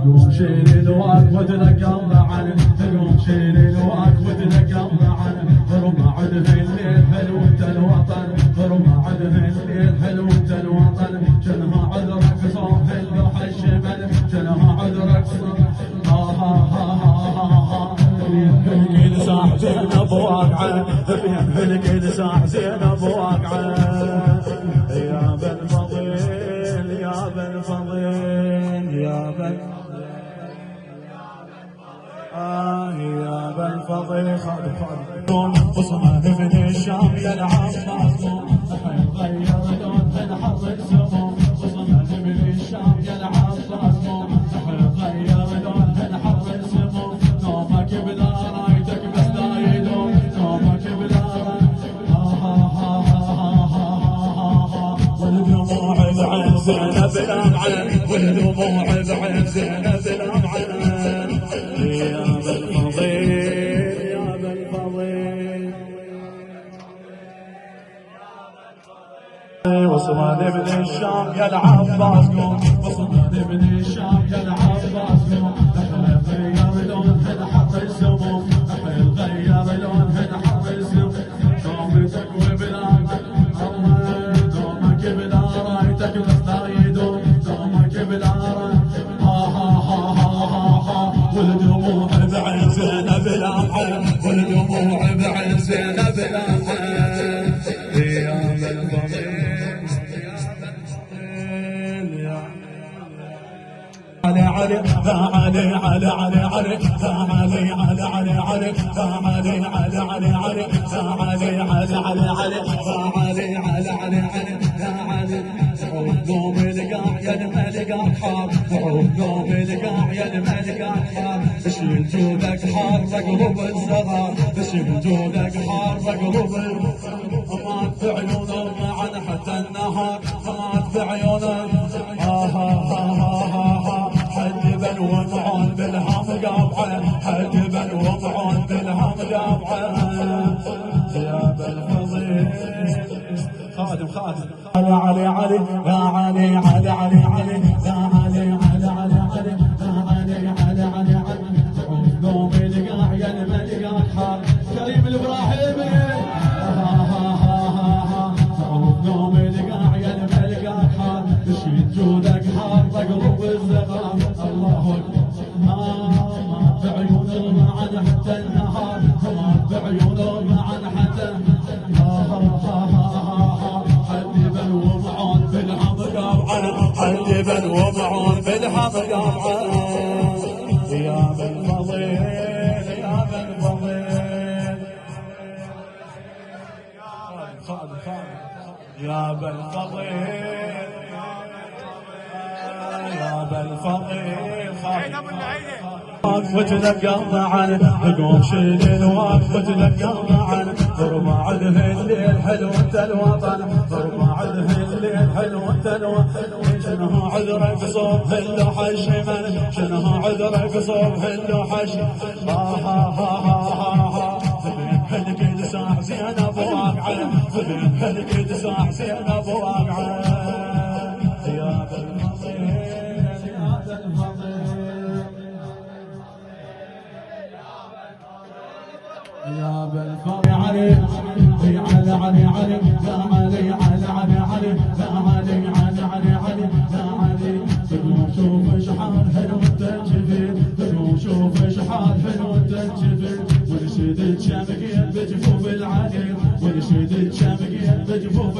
قوم شيل الواك ودلك الله عنه، قوم شيل الواك ودلك الله عنه. رمى عدها الليل حلو انت الوطن، رمى عدها الليل حلو انت الوطن. جنها عذرك صوب اللوحة الشمال، جنها عذرك صوب الكيد ساح زينب واقعه، في الكيد ساح زينب واقعه. يا بن فضيل يا بن فضيل يا بن يا بن فضيل. خالد وصمه من الشام يلعب مظلوم، غير لون الحظ السموم. وصمه من الشام يلعب مظلوم، غير لون الحظ السموم. نومك بلا رايتك بس لا يدوم، نومك بلا والدموع بعين زينب الأمعن، والدموع بعين زينب الأمعن. يا بن فضيل يا بن فضيل. وصمان ابن الشام يا العباس قوم، وصمان ابن الشام يا العباس قوم. غير لونها الحظ السموم، غير لونها الحظ السموم. قومتك وبلادك دومك بلا رايتك بس لا يدوم، دومك بلا رايتك. والدموع بعين زينب الأمعن، والدموع بعين زينب الأمعن. يا بن فضيل يا علي علي علي علي علي علي علي علي علي علي علي علي علي علي علي علي علي علي علي. قوم القاع يا الملك حار، قوم القاع يا الملك حار. شيل جودك حار رقلب الزغار، شيل جودك حار رقلب. مات بعيونهم عن حتى النهار، مات بعيونهم. حجبا ومعون بالهم قابعه، حجبا ومعون بالهم قابعه. يا بن فضيل خادم خادم. علي علي علي يا علي علي علي علي يا علي علي علي علي يا علي علي علي علي. قوم القاع يا الملك حار، كريم الابراهيمي. قوم القاع يا الملك حار، شيل جودك حار رقلب الزغار. الله اكبر. ما بعيونهم عن حتى النهار، ما بعيونهم عن حتى. حدبا ومعون بالحظ قابعه، حدبا ومعون بالحظ قابعه. يا بن فضيل يا بن فضيل. يا بن فضيل يا بن فضيل. وتلقى عنه، قوم شيل الواقف وتلقى عنه. ضرب عده الليل حلو انت الوطن، ضرب عده الليل حلو انت الوطن. شنو عذرك صوب اللوحة الشمال، شنو عذرك صوب اللوحة الشمال. هلكد ساح زينب واقعه، هلكد ساح زينب واقعه. يا بن فضيل يا بن فضيل يا بن فضيل. علي علي علي علي يا علي علي علي علي يا علي علي علي علي يا علي. تقوم شوف شحال حلو التجفيل، تقوم شوف شحال حلو التجفيل. ونشيد الشامكين بجفوف العليل، ونشيد الشامكين بجفوف